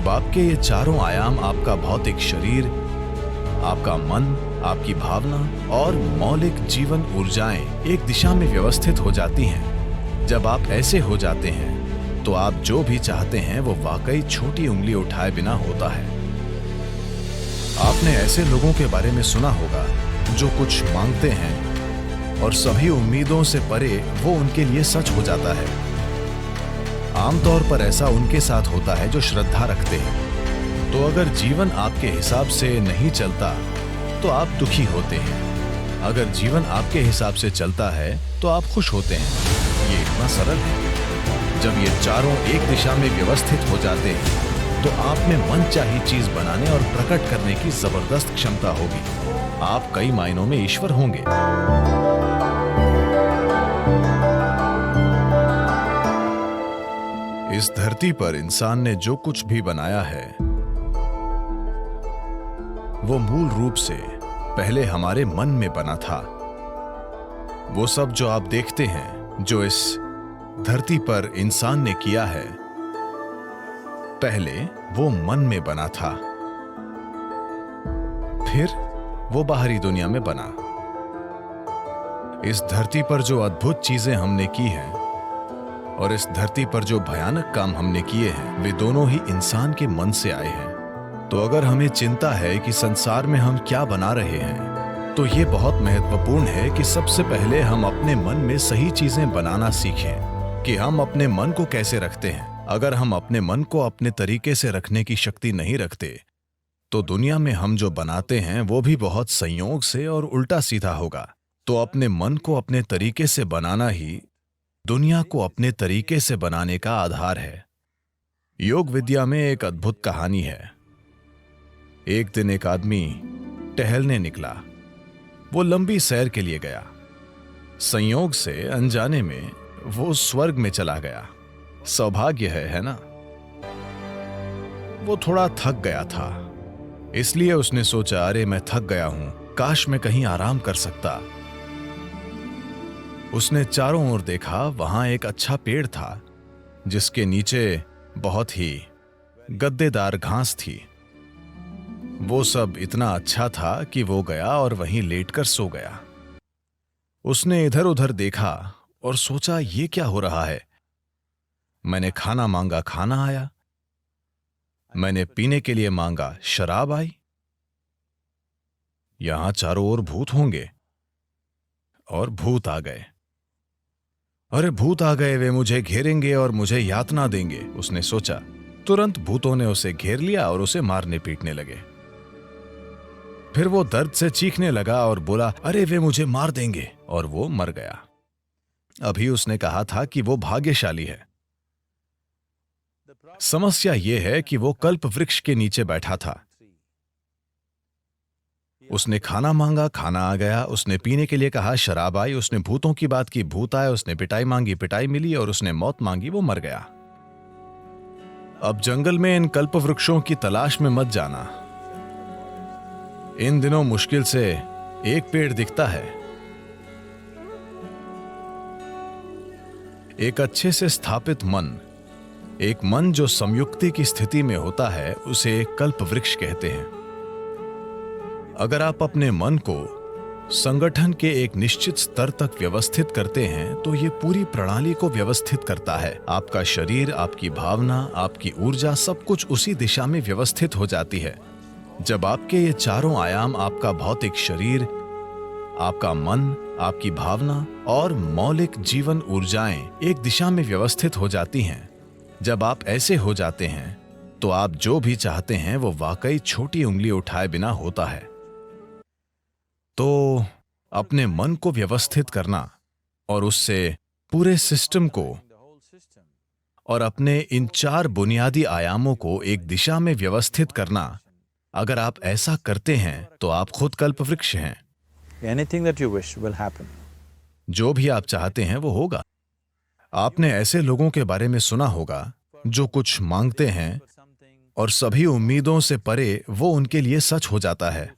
जब आपके ये चारों आयाम, आपका भौतिक शरीर, आपका मन, आपकी भावना और मौलिक जीवन ऊर्जाएं एक दिशा में व्यवस्थित हो जाती हैं, जब आप ऐसे हो जाते हैं तो आप जो भी चाहते हैं वो वाकई छोटी उंगली उठाए बिना होता है। आपने ऐसे लोगों के बारे में सुना होगा जो कुछ मांगते हैं और सभी उम्मीदों से परे वो उनके लिए सच हो जाता है। आमतौर पर ऐसा उनके साथ होता है जो श्रद्धा रखते हैं। तो अगर जीवन आपके हिसाब से नहीं चलता तो आप दुखी होते हैं। अगर जीवन आपके हिसाब से चलता है तो आप खुश होते हैं। ये इतना सरल है। जब ये चारों एक दिशा में व्यवस्थित हो जाते हैं तो आप में मनचाही चीज बनाने और प्रकट करने की जबरदस्त क्षमता होगी। आप कई मायनों में ईश्वर होंगे। इस धरती पर इंसान ने जो कुछ भी बनाया है वो मूल रूप से पहले हमारे मन में बना था। वो सब जो आप देखते हैं, जो इस धरती पर इंसान ने किया है, पहले वो मन में बना था, फिर वो बाहरी दुनिया में बना। इस धरती पर जो अद्भुत चीजें हमने की हैं और इस धरती पर जो भयानक काम हमने किए हैं, वे दोनों ही इंसान के मन से आए हैं। तो अगर हमें चिंता है कि संसार में हम क्या बना रहे हैं, तो ये बहुत महत्वपूर्ण है कि सबसे पहले हम अपने मन में सही चीजें बनाना सीखें कि हम अपने मन को कैसे रखते हैं। अगर हम अपने मन को अपने तरीके से रखने की शक्ति नहीं रखते, तो दुनिया में हम जो बनाते हैं वो भी बहुत संयोग से और उल्टा सीधा होगा। तो अपने मन को अपने तरीके से बनाना ही दुनिया को अपने तरीके से बनाने का आधार है। योग विद्या में एक अद्भुत कहानी है। एक दिन एक आदमी टहलने निकला। वो लंबी सैर के लिए गया। संयोग से अनजाने में वो स्वर्ग में चला गया। सौभाग्य है ना? वो थोड़ा थक गया था, इसलिए उसने सोचा, अरे मैं थक गया हूं, काश मैं कहीं आराम कर सकता। उसने चारों ओर देखा। वहां एक अच्छा पेड़ था जिसके नीचे बहुत ही गद्देदार घास थी। वो सब इतना अच्छा था कि वो गया और वहीं लेटकर सो गया। उसने इधर उधर देखा और सोचा, ये क्या हो रहा है? मैंने खाना मांगा, खाना आया। मैंने पीने के लिए मांगा, शराब आई। यहां चारों ओर भूत होंगे। और भूत आ गए। अरे भूत आ गए, वे मुझे घेरेंगे और मुझे यातना देंगे, उसने सोचा। तुरंत भूतों ने उसे घेर लिया और उसे मारने पीटने लगे। फिर वो दर्द से चीखने लगा और बोला, अरे वे मुझे मार देंगे, और वो मर गया। अभी उसने कहा था कि वो भाग्यशाली है। समस्या ये है कि वो कल्प वृक्ष के नीचे बैठा था। उसने खाना मांगा, खाना आ गया। उसने पीने के लिए कहा, शराब आई। उसने भूतों की बात की, भूत आए। उसने पिटाई मांगी, पिटाई मिली। और उसने मौत मांगी, वो मर गया। अब जंगल में इन कल्प वृक्षों की तलाश में मत जाना। इन दिनों मुश्किल से एक पेड़ दिखता है। एक अच्छे से स्थापित मन, एक मन जो संयुक्ति की स्थिति में होता है, उसे कल्प वृक्ष कहते हैं। अगर आप अपने मन को संगठन के एक निश्चित स्तर तक व्यवस्थित करते हैं तो ये पूरी प्रणाली को व्यवस्थित करता है। आपका शरीर, आपकी भावना, आपकी ऊर्जा, सब कुछ उसी दिशा में व्यवस्थित हो जाती है। जब आपके ये चारों आयाम, आपका भौतिक शरीर, आपका मन, आपकी भावना और मौलिक जीवन ऊर्जाएं एक दिशा में व्यवस्थित हो जाती हैं, जब आप ऐसे हो जाते हैं तो आप जो भी चाहते हैं वो वाकई छोटी उंगली उठाए बिना होता है। तो अपने मन को व्यवस्थित करना और उससे पूरे सिस्टम को और अपने इन चार बुनियादी आयामों को एक दिशा में व्यवस्थित करना, अगर आप ऐसा करते हैं तो आप खुद कल्पवृक्ष हैं। Anything that you wish will happen. जो भी आप चाहते हैं वो होगा। आपने ऐसे लोगों के बारे में सुना होगा जो कुछ मांगते हैं और सभी उम्मीदों से परे वो उनके लिए सच हो जाता है।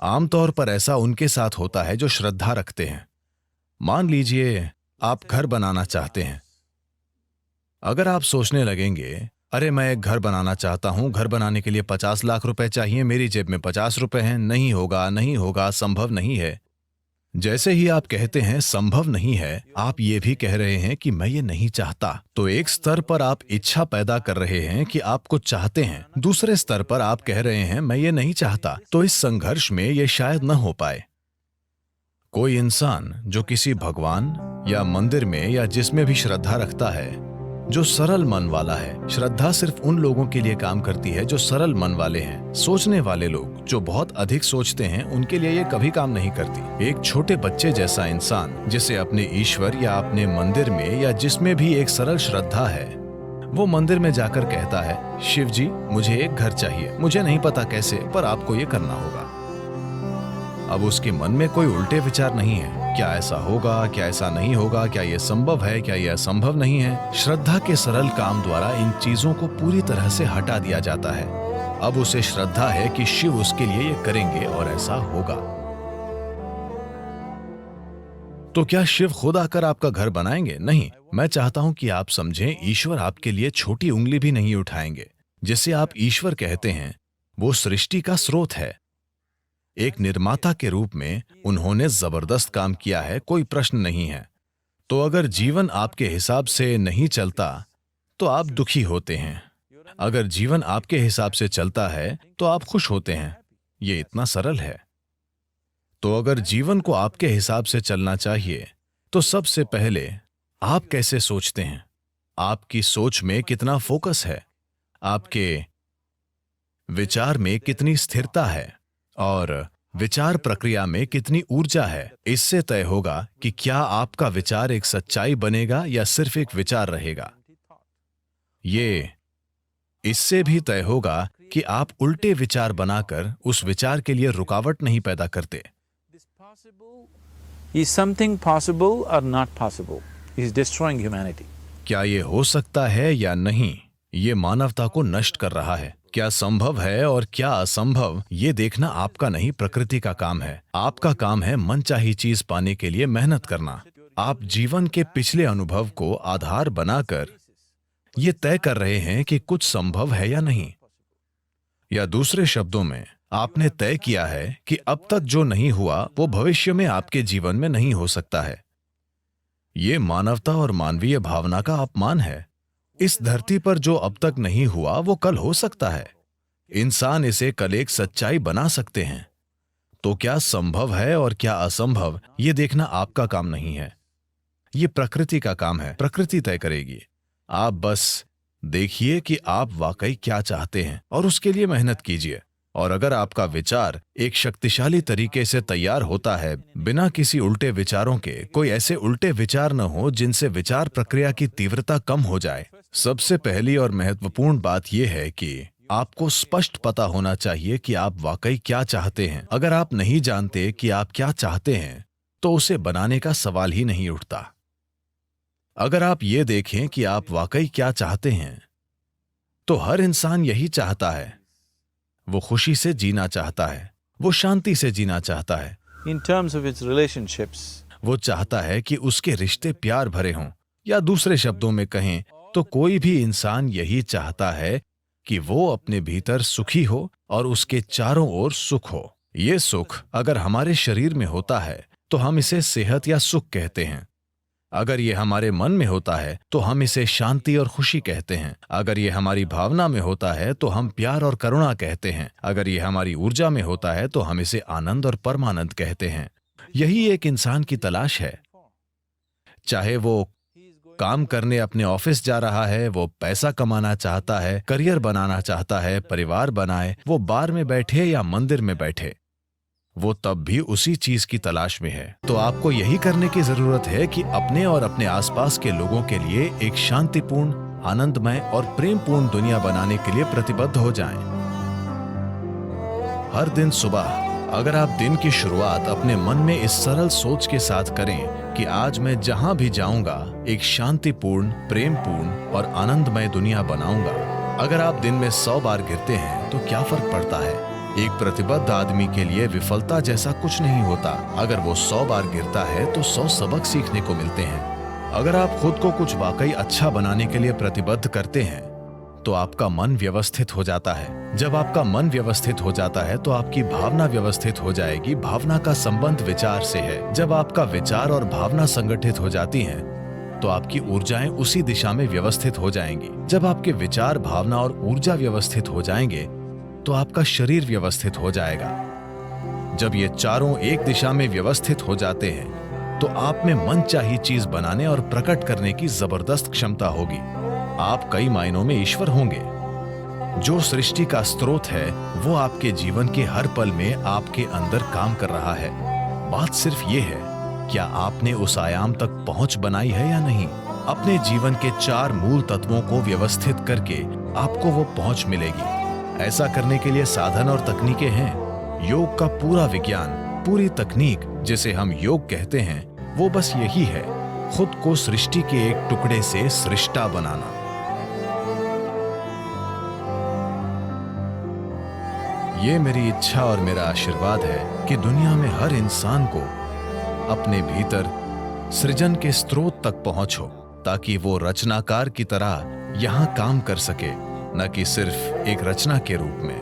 आमतौर पर ऐसा उनके साथ होता है जो श्रद्धा रखते हैं। मान लीजिए आप घर बनाना चाहते हैं। अगर आप सोचने लगेंगे अरे मैं एक घर बनाना चाहता हूँ, घर बनाने के लिए 50 लाख रुपए चाहिए, मेरी जेब में 50 रुपए हैं, नहीं होगा, नहीं होगा, संभव नहीं है। जैसे ही आप कहते हैं संभव नहीं है, आप ये भी कह रहे हैं कि मैं ये नहीं चाहता। तो एक स्तर पर आप इच्छा पैदा कर रहे हैं कि आप कुछ चाहते हैं, दूसरे स्तर पर आप कह रहे हैं मैं ये नहीं चाहता। तो इस संघर्ष में ये शायद न हो पाए। कोई इंसान जो किसी भगवान या मंदिर में या जिसमें भी श्रद्धा रखता है, जो सरल मन वाला है, श्रद्धा सिर्फ उन लोगों के लिए काम करती है जो सरल मन वाले हैं। सोचने वाले लोग जो बहुत अधिक सोचते हैं, उनके लिए ये कभी काम नहीं करती। एक छोटे बच्चे जैसा इंसान जिसे अपने ईश्वर या अपने मंदिर में या जिसमें भी एक सरल श्रद्धा है, वो मंदिर में जाकर कहता है, शिव जी मुझे एक घर चाहिए, मुझे नहीं पता कैसे, पर आपको ये करना होगा। अब उसके मन में कोई उल्टे विचार नहीं है, क्या ऐसा होगा, क्या ऐसा नहीं होगा, क्या यह संभव है, क्या यह असंभव नहीं है। श्रद्धा के सरल काम द्वारा इन चीजों को पूरी तरह से हटा दिया जाता है। अब उसे श्रद्धा है कि शिव उसके लिए ये करेंगे और ऐसा होगा। तो क्या शिव खुद आकर आपका घर बनाएंगे? नहीं। मैं चाहता हूं कि आप समझें, ईश्वर आपके लिए छोटी उंगली भी नहीं उठाएंगे। जिसे आप ईश्वर कहते हैं, वो सृष्टि का स्रोत है। एक निर्माता के रूप में उन्होंने जबरदस्त काम किया है, कोई प्रश्न नहीं है। तो अगर जीवन आपके हिसाब से नहीं चलता तो आप दुखी होते हैं, अगर जीवन आपके हिसाब से चलता है तो आप खुश होते हैं। ये इतना सरल है। तो अगर जीवन को आपके हिसाब से चलना चाहिए तो सबसे पहले आप कैसे सोचते हैं, आपकी सोच में कितना फोकस है, आपके विचार में कितनी स्थिरता है और विचार प्रक्रिया में कितनी ऊर्जा है, इससे तय होगा कि क्या आपका विचार एक सच्चाई बनेगा या सिर्फ एक विचार रहेगा। ये इससे भी तय होगा कि आप उल्टे विचार बनाकर उस विचार के लिए रुकावट नहीं पैदा करते। Is something possible or not possible? Is destroying humanity. क्या ये हो सकता है या नहीं, ये मानवता को नष्ट कर रहा है। क्या संभव है और क्या असंभव, ये देखना आपका नहीं, प्रकृति का काम है। आपका काम है मनचाही चीज पाने के लिए मेहनत करना। आप जीवन के पिछले अनुभव को आधार बनाकर ये तय कर रहे हैं कि कुछ संभव है या नहीं। या दूसरे शब्दों में, आपने तय किया है कि अब तक जो नहीं हुआ वो भविष्य में आपके जीवन में नहीं हो सकता है। ये मानवता और मानवीय भावना का अपमान है। इस धरती पर जो अब तक नहीं हुआ वो कल हो सकता है। इंसान इसे कल एक सच्चाई बना सकते हैं। तो क्या संभव है और क्या असंभव, ये देखना आपका काम नहीं है, ये प्रकृति का काम है। प्रकृति तय करेगी। आप बस देखिए कि आप वाकई क्या चाहते हैं और उसके लिए मेहनत कीजिए। और अगर आपका विचार एक शक्तिशाली तरीके से तैयार होता है, बिना किसी उल्टे विचारों के, कोई ऐसे उल्टे विचार न हो जिनसे विचार प्रक्रिया की तीव्रता कम हो जाए। सबसे पहली और महत्वपूर्ण बात यह है कि आपको स्पष्ट पता होना चाहिए कि आप वाकई क्या चाहते हैं। अगर आप नहीं जानते कि आप क्या चाहते हैं तो उसे बनाने का सवाल ही नहीं उठता। अगर आप ये देखें कि आप वाकई क्या चाहते हैं, तो हर इंसान यही चाहता है। वो खुशी से जीना चाहता है, वो शांति से जीना चाहता है। In terms of its relationships, वो चाहता है कि उसके रिश्ते प्यार भरे हों, या दूसरे शब्दों में कहें तो कोई भी इंसान यही चाहता है कि वो अपने भीतर सुखी हो और उसके चारों ओर सुख हो। ये सुख अगर हमारे शरीर में होता है तो हम इसे सेहत या सुख कहते हैं। अगर ये हमारे मन में होता है तो हम इसे शांति और खुशी कहते हैं। अगर ये हमारी भावना में होता है तो हम प्यार और करुणा कहते हैं। अगर ये हमारी ऊर्जा में होता है तो हम इसे आनंद और परमानंद कहते हैं। यही एक इंसान की तलाश है। चाहे वो काम करने अपने ऑफिस जा रहा है, वो पैसा कमाना चाहता है, करियर बनाना चाहता है, परिवार बनाए, वो बार में बैठे या मंदिर में बैठे, वो तब भी उसी चीज की तलाश में है। तो आपको यही करने की जरूरत है कि अपने और अपने आसपास के लोगों के लिए एक शांतिपूर्ण, आनंदमय और प्रेमपूर्ण दुनिया बनाने के लिए प्रतिबद्ध हो जाएं। हर दिन सुबह अगर आप दिन की शुरुआत अपने मन में इस सरल सोच के साथ करें कि आज मैं जहां भी जाऊंगा एक शांतिपूर्ण, प्रेमपूर्ण और आनंदमय दुनिया बनाऊंगा। अगर आप दिन में 100 बार गिरते हैं तो क्या फर्क पड़ता है? एक प्रतिबद्ध आदमी के लिए विफलता जैसा कुछ नहीं होता। अगर वो 100 बार गिरता है तो 100 सबक सीखने को मिलते हैं। अगर आप खुद को कुछ वाकई अच्छा बनाने के लिए प्रतिबद्ध करते हैं तो आपका मन व्यवस्थित हो जाता है। जब आपका मन व्यवस्थित हो जाता है तो आपकी भावना व्यवस्थित हो जाएगी। भावना का संबंध विचार से है। जब आपका विचार और भावना संगठित हो जाती हैं, तो आपकी ऊर्जाएं उसी दिशा में व्यवस्थित हो जाएंगी। जब आपके विचार, भावना और ऊर्जा व्यवस्थित हो जाएंगे, तो आपका शरीर व्यवस्थित हो जाएगा। जब ये चारों एक दिशा में व्यवस्थित हो जाते हैं, तो आप में मनचाही चीज बनाने और प्रकट करने की जबरदस्त क्षमता होगी। आप कई मायनों में ईश्वर होंगे। जो सृष्टि का स्रोत है, वो आपके जीवन के हर पल में आपके अंदर काम कर रहा है। बात सिर्फ ये है, क्या आपने उस आयाम तक पहुंच बनाई है या नहीं? अपने जीवन के 4 मूल तत्वों को व्यवस्थित करके आपको वो पहुंच मिलेगी। ऐसा करने के लिए साधन और तकनीकें हैं। योग का पूरा विज्ञान, पूरी तकनीक जिसे हम योग कहते हैं, वो बस यही है, खुद को सृष्टि के एक टुकड़े से सृष्टा बनाना। ये मेरी इच्छा और मेरा आशीर्वाद है कि दुनिया में हर इंसान को अपने भीतर सृजन के स्रोत तक पहुंचो, ताकि वो रचनाकार की तरह यहां काम कर सके, न कि सिर्फ एक रचना के रूप में।